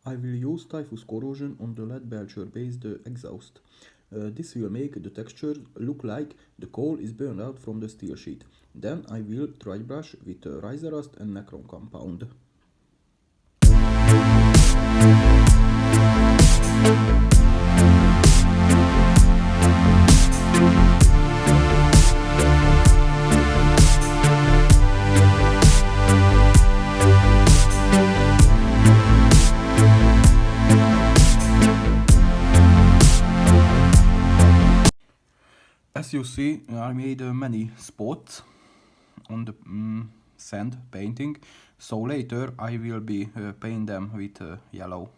I will use Typhus Corrosion on the lead Belcher based exhaust. This will make the texture look like the coal is burned out from the steel sheet. Then I will dry brush with Ryza rust and Necron compound. As you see, I made many spots on the sand painting, so later I will be paint them with yellow.